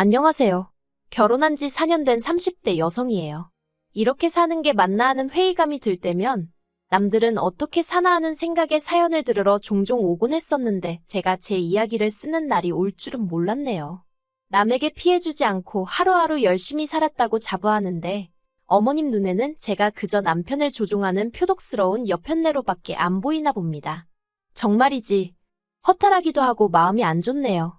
안녕하세요. 결혼한 지 4년 된 30대 여성이에요. 이렇게 사는 게 맞나 하는 회의감이 들 때면 남들은 어떻게 사나 하는 생각에 사연을 들으러 종종 오곤 했었는데 제가 제 이야기를 쓰는 날이 올 줄은 몰랐네요. 남에게 피해주지 않고 하루하루 열심히 살았다고 자부하는데 어머님 눈에는 제가 그저 남편을 조종하는 표독스러운 여편네로밖에 안 보이나 봅니다. 정말이지 허탈하기도 하고 마음이 안 좋네요.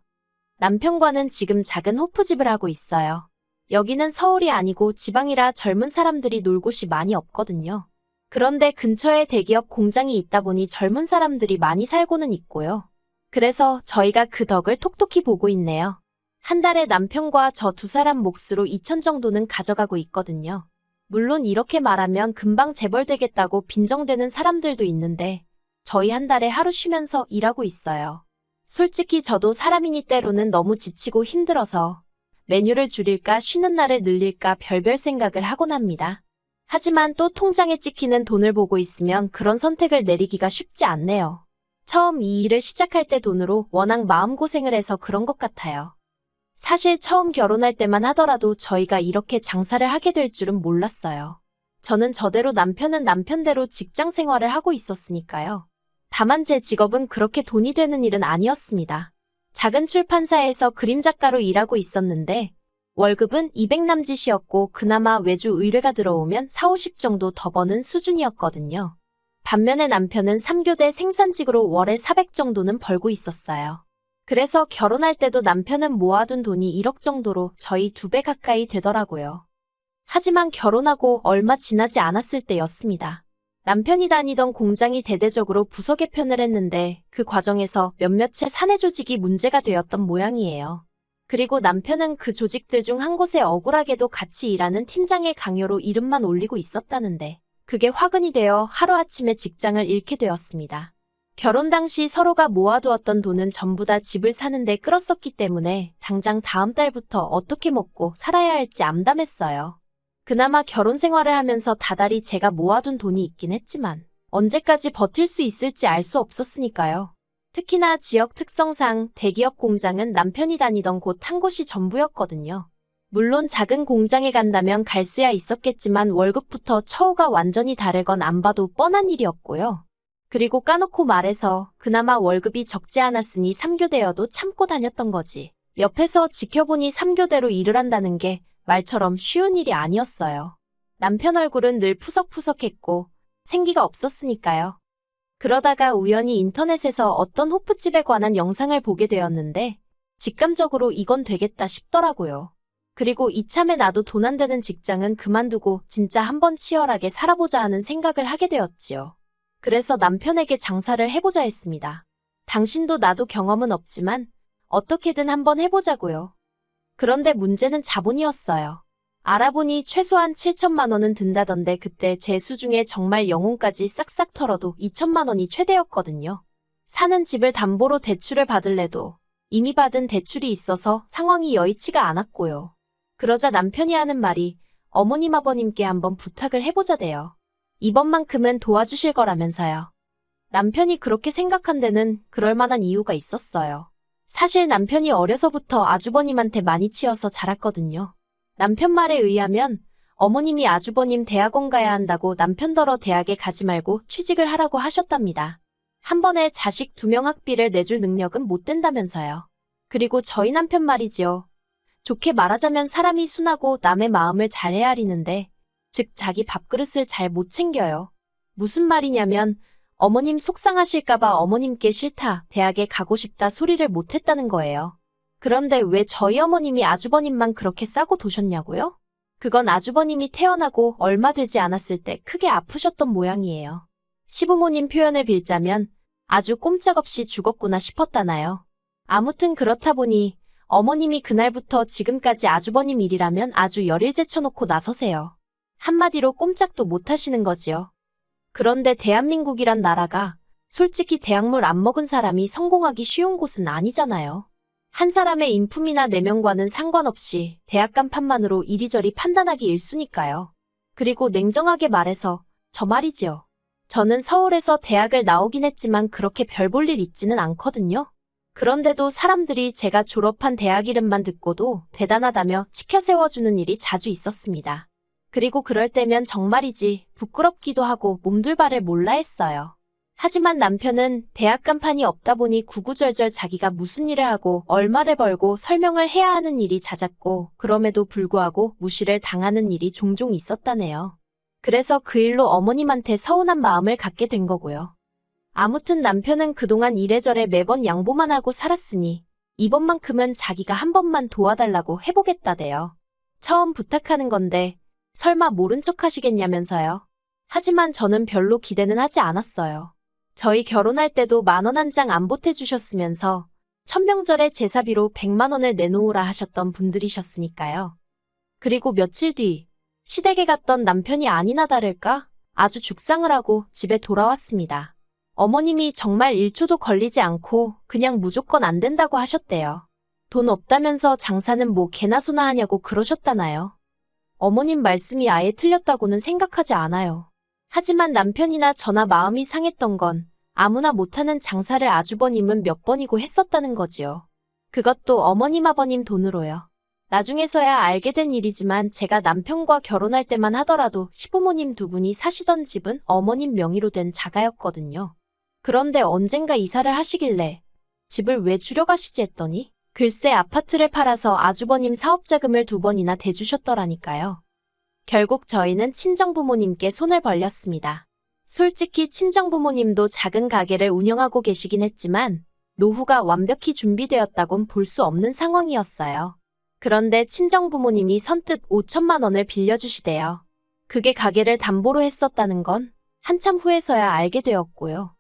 남편과는 지금 작은 호프집을 하고 있어요. 여기는 서울이 아니고 지방이라 젊은 사람들이 놀 곳이 많이 없거든요. 그런데 근처에 대기업 공장이 있다 보니 젊은 사람들이 많이 살고는 있고요. 그래서 저희가 그 덕을 톡톡히 보고 있네요. 한 달에 남편과 저 두 사람 몫으로 2천 정도는 가져가고 있거든요. 물론 이렇게 말하면 금방 재벌되겠다고 빈정대는 사람들도 있는데 저희 한 달에 하루 쉬면서 일하고 있어요. 솔직히 저도 사람이니 때로는 너무 지치고 힘들어서 메뉴를 줄일까 쉬는 날을 늘릴까 별별 생각을 하곤 합니다. 하지만 또 통장에 찍히는 돈을 보고 있으면 그런 선택을 내리기가 쉽지 않네요. 처음 이 일을 시작할 때 돈으로 워낙 마음고생을 해서 그런 것 같아요. 사실 처음 결혼할 때만 하더라도 저희가 이렇게 장사를 하게 될 줄은 몰랐어요. 저는 저대로 남편은 남편대로 직장 생활을 하고 있었으니까요. 다만 제 직업은 그렇게 돈이 되는 일은 아니었습니다. 작은 출판사에서 그림작가로 일하고 있었는데 월급은 200남짓이었고 그나마 외주 의뢰가 들어오면 4, 50 정도 더 버는 수준이었거든요. 반면에 남편은 3교대 생산직으로 월에 400 정도는 벌고 있었어요. 그래서 결혼할 때도 남편은 모아둔 돈이 1억 정도로 저희 2배 가까이 되더라고요. 하지만 결혼하고 얼마 지나지 않았을 때였습니다. 남편이 다니던 공장이 대대적으로 부서 개편을 했는데 그 과정에서 몇몇의 사내 조직이 문제가 되었던 모양이에요. 그리고 남편은 그 조직들 중 한 곳에 억울하게도 같이 일하는 팀장의 강요로 이름만 올리고 있었다는데 그게 화근이 되어 하루아침에 직장을 잃게 되었습니다. 결혼 당시 서로가 모아두었던 돈은 전부 다 집을 사는데 끌었었기 때문에 당장 다음 달부터 어떻게 먹고 살아야 할지 암담했어요. 그나마 결혼 생활을 하면서 다달이 제가 모아둔 돈이 있긴 했지만 언제까지 버틸 수 있을지 알 수 없었으니까요. 특히나 지역 특성상 대기업 공장은 남편이 다니던 곳 한 곳이 전부였거든요. 물론 작은 공장에 간다면 갈 수야 있었겠지만 월급부터 처우가 완전히 다를 건 안 봐도 뻔한 일이었고요. 그리고 까놓고 말해서 그나마 월급이 적지 않았으니 3교대여도 참고 다녔던 거지. 옆에서 지켜보니 3교대로 일을 한다는 게 말처럼 쉬운 일이 아니었어요. 남편 얼굴은 늘 푸석푸석했고 생기가 없었으니까요. 그러다가 우연히 인터넷에서 어떤 호프집에 관한 영상을 보게 되었는데 직감적으로 이건 되겠다 싶더라고요. 그리고 이참에 나도 돈 안 되는 직장은 그만두고 진짜 한번 치열하게 살아보자 하는 생각을 하게 되었지요. 그래서 남편에게 장사를 해보자 했습니다. 당신도 나도 경험은 없지만 어떻게든 한번 해보자고요. 그런데 문제는 자본이었어요. 알아보니 최소한 7천만 원은 든다던데 그때 제 수중에 정말 영혼까지 싹싹 털어도 2천만 원이 최대였거든요. 사는 집을 담보로 대출을 받을래도 이미 받은 대출이 있어서 상황이 여의치가 않았고요. 그러자 남편이 하는 말이 어머님 아버님께 한번 부탁을 해보자대요. 이번만큼은 도와주실 거라면서요. 남편이 그렇게 생각한 데는 그럴 만한 이유가 있었어요. 사실 남편이 어려서부터 아주버님한테 많이 치여서 자랐거든요. 남편 말에 의하면 어머님이 아주버님 대학원 가야 한다고 남편더러 대학에 가지 말고 취직을 하라고 하셨답니다. 한 번에 자식 2명 학비를 내줄 능력은 못 된다면서요. 그리고 저희 남편 말이지요. 좋게 말하자면 사람이 순하고 남의 마음을 잘 헤아리는데 즉 자기 밥그릇을 잘 못 챙겨요. 무슨 말이냐면 어머님 속상하실까봐 어머님께 싫다, 대학에 가고 싶다 소리를 못했다는 거예요. 그런데 왜 저희 어머님이 아주버님만 그렇게 싸고 도셨냐고요? 그건 아주버님이 태어나고 얼마 되지 않았을 때 크게 아프셨던 모양이에요. 시부모님 표현을 빌자면 아주 꼼짝없이 죽었구나 싶었다나요. 아무튼 그렇다 보니 어머님이 그날부터 지금까지 아주버님 일이라면 아주 열일 제쳐놓고 나서세요. 한마디로 꼼짝도 못 하시는 거지요. 그런데 대한민국이란 나라가 솔직히 대학물 안 먹은 사람이 성공하기 쉬운 곳은 아니잖아요. 한 사람의 인품이나 내면과는 상관없이 대학 간판만으로 이리저리 판단하기 일쑤니까요. 그리고 냉정하게 말해서 저 말이지요. 저는 서울에서 대학을 나오긴 했지만 그렇게 별 볼 일 있지는 않거든요. 그런데도 사람들이 제가 졸업한 대학 이름만 듣고도 대단하다며 치켜 세워주는 일이 자주 있었습니다. 그리고 그럴 때면 정말이지 부끄럽기도 하고 몸둘 바를 몰라 했어요. 하지만 남편은 대학 간판이 없다 보니 구구절절 자기가 무슨 일을 하고 얼마를 벌고 설명을 해야 하는 일이 잦았고 그럼에도 불구하고 무시를 당하는 일이 종종 있었다네요. 그래서 그 일로 어머님한테 서운한 마음을 갖게 된 거고요. 아무튼 남편은 그동안 이래저래 매번 양보만 하고 살았으니 이번만큼은 자기가 한 번만 도와달라고 해보겠다대요. 처음 부탁하는 건데 설마 모른 척 하시겠냐면서요. 하지만 저는 별로 기대는 하지 않았어요. 저희 결혼할 때도 10,000원 한 장 안 보태주셨으면서 천명절에 제사비로 100만 원을 내놓으라 하셨던 분들이셨으니까요. 그리고 며칠 뒤 시댁에 갔던 남편이 아니나 다를까 아주 죽상을 하고 집에 돌아왔습니다. 어머님이 정말 1초도 걸리지 않고 그냥 무조건 안 된다고 하셨대요. 돈 없다면서 장사는 뭐 개나 소나 하냐고 그러셨다나요. 어머님 말씀이 아예 틀렸다고는 생각하지 않아요. 하지만 남편이나 저나 마음이 상했던 건 아무나 못하는 장사를 아주버님은 몇 번이고 했었다는 거지요. 그것도 어머님 아버님 돈으로요. 나중에서야 알게 된 일이지만 제가 남편과 결혼할 때만 하더라도 시부모님 두 분이 사시던 집은 어머님 명의로 된 자가였거든요. 그런데 언젠가 이사를 하시길래 집을 왜 줄여가시지 했더니 글쎄 아파트를 팔아서 아주버님 사업자금을 2번이나 대주셨더라니까요. 결국 저희는 친정부모님께 손을 벌렸습니다. 솔직히 친정부모님도 작은 가게를 운영하고 계시긴 했지만 노후가 완벽히 준비되었다곤 볼 수 없는 상황이었어요. 그런데 친정부모님이 선뜻 5천만 원을 빌려주시대요. 그게 가게를 담보로 했었다는 건 한참 후에서야 알게 되었고요.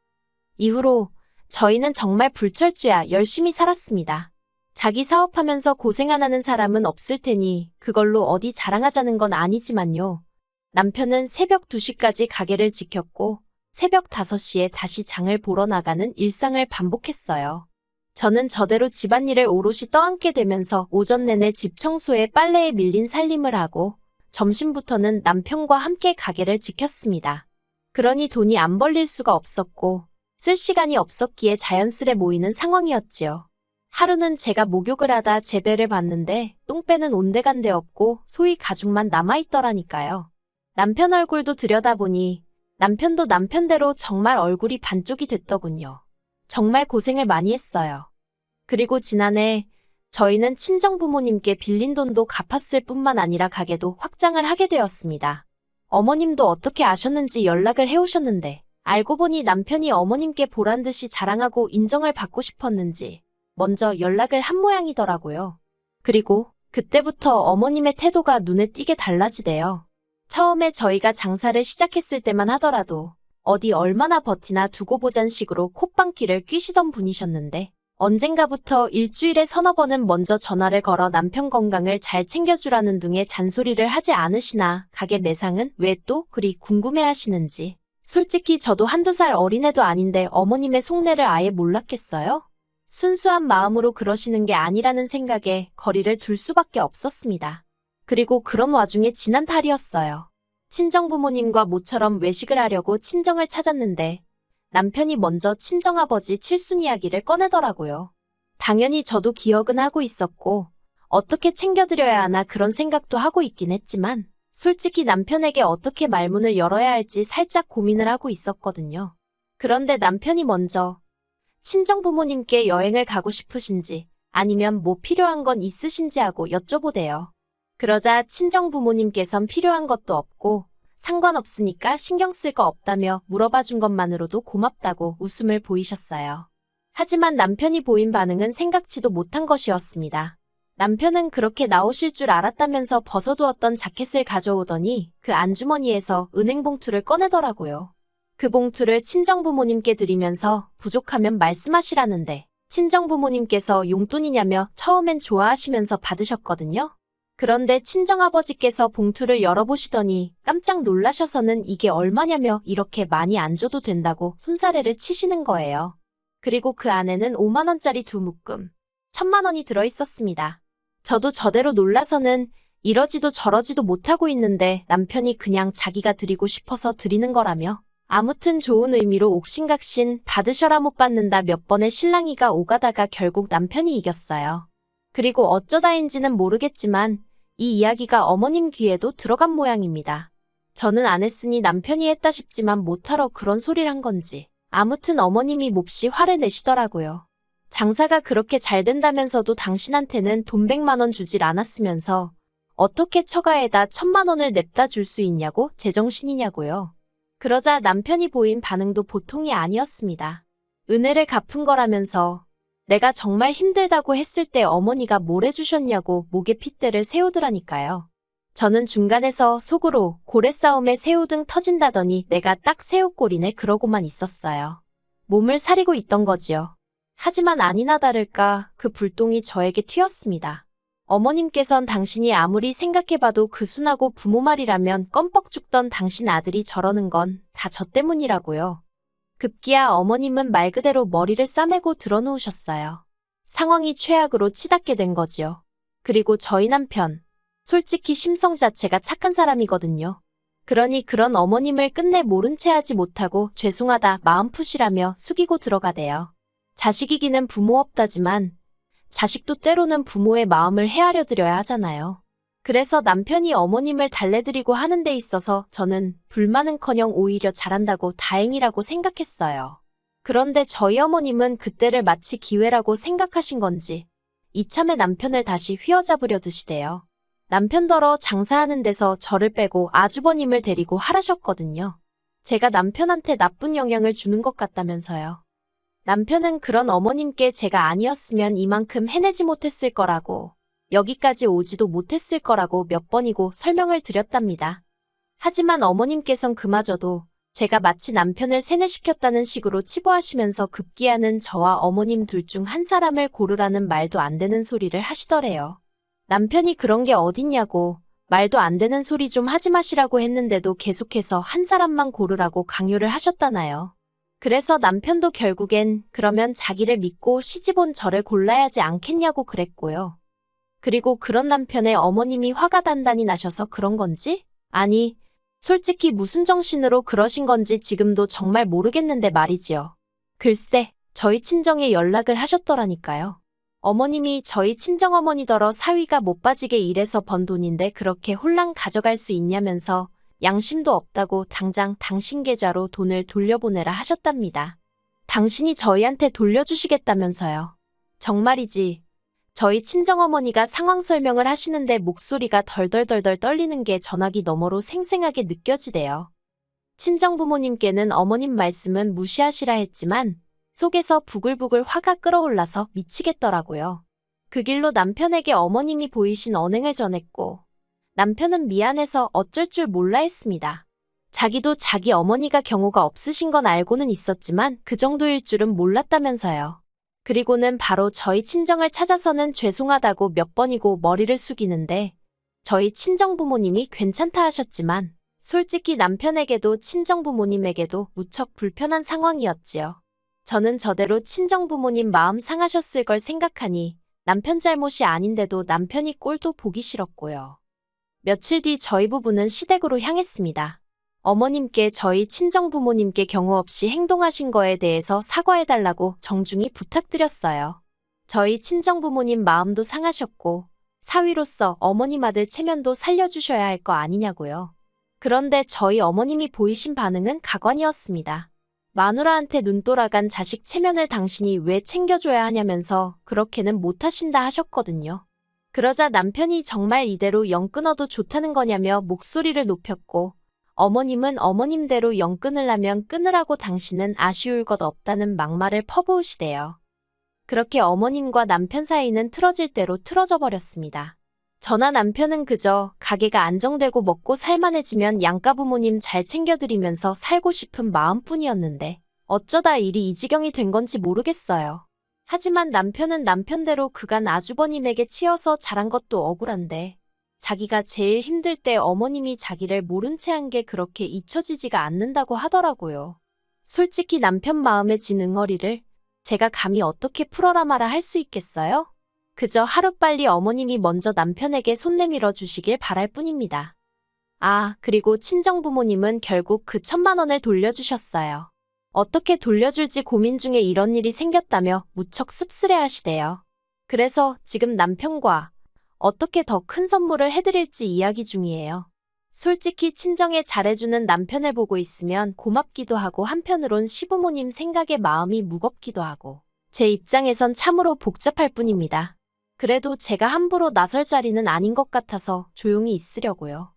이후로 저희는 정말 불철주야 열심히 살았습니다. 자기 사업하면서 고생 안 하는 사람은 없을 테니 그걸로 어디 자랑하자는 건 아니지만요. 남편은 새벽 2시까지 가게를 지켰고 새벽 5시에 다시 장을 보러 나가는 일상을 반복했어요. 저는 저대로 집안일을 오롯이 떠안게 되면서 오전 내내 집 청소에 빨래에 밀린 살림을 하고 점심부터는 남편과 함께 가게를 지켰습니다. 그러니 돈이 안 벌릴 수가 없었고 쓸 시간이 없었기에 자연스레 모이는 상황이었지요. 하루는 제가 목욕을 하다 재배를 봤는데 똥배는 온데간데 없고 소위 가죽만 남아있더라니까요. 남편 얼굴도 들여다보니 남편도 남편대로 정말 얼굴이 반쪽이 됐더군요. 정말 고생을 많이 했어요. 그리고 지난해 저희는 친정부모님께 빌린 돈도 갚았을 뿐만 아니라 가게도 확장을 하게 되었습니다. 어머님도 어떻게 아셨는지 연락을 해오셨는데 알고 보니 남편이 어머님께 보란듯이 자랑하고 인정을 받고 싶었는지 먼저 연락을 한 모양이더라고요. 그리고 그때부터 어머님의 태도가 눈에 띄게 달라지대요. 처음에 저희가 장사를 시작했을 때만 하더라도 어디 얼마나 버티나 두고 보잔 식으로 콧방귀를 뀌시던 분이셨는데 언젠가부터 일주일에 서너 번은 먼저 전화를 걸어 남편 건강을 잘 챙겨주라는 등의 잔소리를 하지 않으시나 가게 매상은 왜 또 그리 궁금해하시는지. 솔직히 저도 한두 살 어린애도 아닌데 어머님의 속내를 아예 몰랐겠어요? 순수한 마음으로 그러시는 게 아니라는 생각에 거리를 둘 수밖에 없었습니다. 그리고 그런 와중에 지난달이었어요. 친정부모님과 모처럼 외식을 하려고 친정을 찾았는데 남편이 먼저 친정아버지 칠순 이야기를 꺼내더라고요. 당연히 저도 기억은 하고 있었고 어떻게 챙겨드려야 하나 그런 생각도 하고 있긴 했지만 솔직히 남편에게 어떻게 말문을 열어야 할지 살짝 고민을 하고 있었거든요. 그런데 남편이 먼저 친정부모님께 여행을 가고 싶으신지 아니면 뭐 필요한 건 있으신지 하고 여쭤보대요. 그러자 친정부모님께선 필요한 것도 없고 상관없으니까 신경 쓸 거 없다며 물어봐 준 것만으로도 고맙다고 웃음을 보이셨어요. 하지만 남편이 보인 반응은 생각지도 못한 것이었습니다. 남편은 그렇게 나오실 줄 알았다면서 벗어두었던 자켓을 가져오더니 그 안주머니에서 은행 봉투를 꺼내더라고요. 그 봉투를 친정부모님께 드리면서 부족하면 말씀하시라는데 친정부모님께서 용돈이냐며 처음엔 좋아하시면서 받으셨거든요. 그런데 친정아버지께서 봉투를 열어보시더니 깜짝 놀라셔서는 이게 얼마냐며 이렇게 많이 안 줘도 된다고 손사래를 치시는 거예요. 그리고 그 안에는 5만 원짜리 2묶음, 1,000만 원이 들어있었습니다. 저도 저대로 놀라서는 이러지도 저러지도 못하고 있는데 남편이 그냥 자기가 드리고 싶어서 드리는 거라며 아무튼 좋은 의미로 옥신각신 받으셔라 못 받는다 몇 번의 실랑이가 오가다가 결국 남편이 이겼어요. 그리고 어쩌다인지는 모르겠지만 이 이야기가 어머님 귀에도 들어간 모양입니다. 저는 안 했으니 남편이 했다 싶지만 못하러 그런 소리를 한 건지. 아무튼 어머님이 몹시 화를 내시더라고요. 장사가 그렇게 잘 된다면서도 당신한테는 돈 100만 원 주질 않았으면서 어떻게 처가에다 1000만 원을 냅다 줄 수 있냐고 제정신이냐고요. 그러자 남편이 보인 반응도 보통이 아니었습니다. 은혜를 갚은 거라면서 내가 정말 힘들다고 했을 때 어머니가 뭘 해주셨냐고 목에 핏대를 세우더라니까요. 저는 중간에서 속으로 고래싸움에 새우등 터진다더니 내가 딱 새우꼴이네 그러고만 있었어요. 몸을 사리고 있던 거지요. 하지만 아니나 다를까 그 불똥이 저에게 튀었습니다. 어머님께선 당신이 아무리 생각해봐도 그 순하고 부모 말이라면 껌뻑 죽던 당신 아들이 저러는 건 다 저 때문이라고요. 급기야 어머님은 말 그대로 머리를 싸매고 드러누우셨어요. 상황이 최악으로 치닫게 된 거지요. 그리고 저희 남편, 솔직히 심성 자체가 착한 사람이거든요. 그러니 그런 어머님을 끝내 모른 채 하지 못하고 죄송하다 마음 푸시라며 숙이고 들어가대요. 자식이기는 부모 없다지만 자식도 때로는 부모의 마음을 헤아려 드려야 하잖아요. 그래서 남편이 어머님을 달래드리고 하는 데 있어서 저는 불만은커녕 오히려 잘한다고 다행이라고 생각했어요. 그런데 저희 어머님은 그때를 마치 기회라고 생각하신 건지 이참에 남편을 다시 휘어잡으려 드시대요. 남편더러 장사하는 데서 저를 빼고 아주버님을 데리고 하라셨거든요. 제가 남편한테 나쁜 영향을 주는 것 같다면서요. 남편은 그런 어머님께 제가 아니었으면 이만큼 해내지 못했을 거라고, 여기까지 오지도 못했을 거라고 몇 번이고 설명을 드렸답니다. 하지만 어머님께선 그마저도 제가 마치 남편을 세뇌시켰다는 식으로 치부하시면서 급기야는 저와 어머님 둘 중 한 사람을 고르라는 말도 안 되는 소리를 하시더래요. 남편이 그런 게 어딨냐고 말도 안 되는 소리 좀 하지 마시라고 했는데도 계속해서 한 사람만 고르라고 강요를 하셨다나요. 그래서 남편도 결국엔 그러면 자기를 믿고 시집온 저를 골라야지 않겠냐고 그랬고요. 그리고 그런 남편의 어머님이 화가 단단히 나셔서 그런 건지? 아니, 솔직히 무슨 정신으로 그러신 건지 지금도 정말 모르겠는데 말이지요. 글쎄, 저희 친정에 연락을 하셨더라니까요. 어머님이 저희 친정어머니더러 사위가 못 빠지게 일해서 번 돈인데 그렇게 홀랑 가져갈 수 있냐면서 양심도 없다고 당장 당신 계좌로 돈을 돌려보내라 하셨답니다. 당신이 저희한테 돌려주시겠다면서요. 정말이지. 저희 친정어머니가 상황 설명을 하시는데 목소리가 덜덜덜덜 떨리는 게 전화기 너머로 생생하게 느껴지대요. 친정부모님께는 어머님 말씀은 무시하시라 했지만 속에서 부글부글 화가 끓어올라서 미치겠더라고요. 그 길로 남편에게 어머님이 보이신 언행을 전했고 남편은 미안해서 어쩔 줄 몰라 했습니다. 자기도 자기 어머니가 경우가 없으신 건 알고는 있었지만 그 정도일 줄은 몰랐다면서요. 그리고는 바로 저희 친정을 찾아서는 죄송하다고 몇 번이고 머리를 숙이는데 저희 친정부모님이 괜찮다 하셨지만 솔직히 남편에게도 친정부모님에게도 무척 불편한 상황이었지요. 저는 저대로 친정부모님 마음 상하셨을 걸 생각하니 남편 잘못이 아닌데도 남편이 꼴도 보기 싫었고요. 며칠 뒤 저희 부부는 시댁으로 향했습니다. 어머님께 저희 친정부모님께 경우 없이 행동하신 거에 대해서 사과해달라고 정중히 부탁드렸어요. 저희 친정부모님 마음도 상하셨고 사위로서 어머님 아들 체면도 살려주셔야 할 거 아니냐고요. 그런데 저희 어머님이 보이신 반응은 가관이었습니다. 마누라한테 눈 돌아간 자식 체면을 당신이 왜 챙겨줘야 하냐면서 그렇게는 못하신다 하셨거든요. 그러자 남편이 정말 이대로 영 끊어도 좋다는 거냐며 목소리를 높였고 어머님은 어머님대로 영 끊으려면 끊으라고 당신은 아쉬울 것 없다는 막말을 퍼부으시대요. 그렇게 어머님과 남편 사이는 틀어질 대로 틀어져 버렸습니다. 저나 남편은 그저 가게가 안정되고 먹고 살만해지면 양가 부모님 잘 챙겨드리면서 살고 싶은 마음뿐이었는데 어쩌다 일이 이 지경이 된 건지 모르겠어요. 하지만 남편은 남편대로 그간 아주버님에게 치여서 자란 것도 억울한데 자기가 제일 힘들 때 어머님이 자기를 모른 채 한 게 그렇게 잊혀지지가 않는다고 하더라고요. 솔직히 남편 마음에 진 응어리를 제가 감히 어떻게 풀어라 마라 할 수 있겠어요? 그저 하루빨리 어머님이 먼저 남편에게 손 내밀어 주시길 바랄 뿐입니다. 아, 그리고 친정부모님은 결국 그 1,000만 원을 돌려주셨어요. 어떻게 돌려줄지 고민 중에 이런 일이 생겼다며 무척 씁쓸해하시대요. 그래서 지금 남편과 어떻게 더 큰 선물을 해드릴지 이야기 중이에요. 솔직히 친정에 잘해주는 남편을 보고 있으면 고맙기도 하고 한편으론 시부모님 생각에 마음이 무겁기도 하고 제 입장에선 참으로 복잡할 뿐입니다. 그래도 제가 함부로 나설 자리는 아닌 것 같아서 조용히 있으려고요.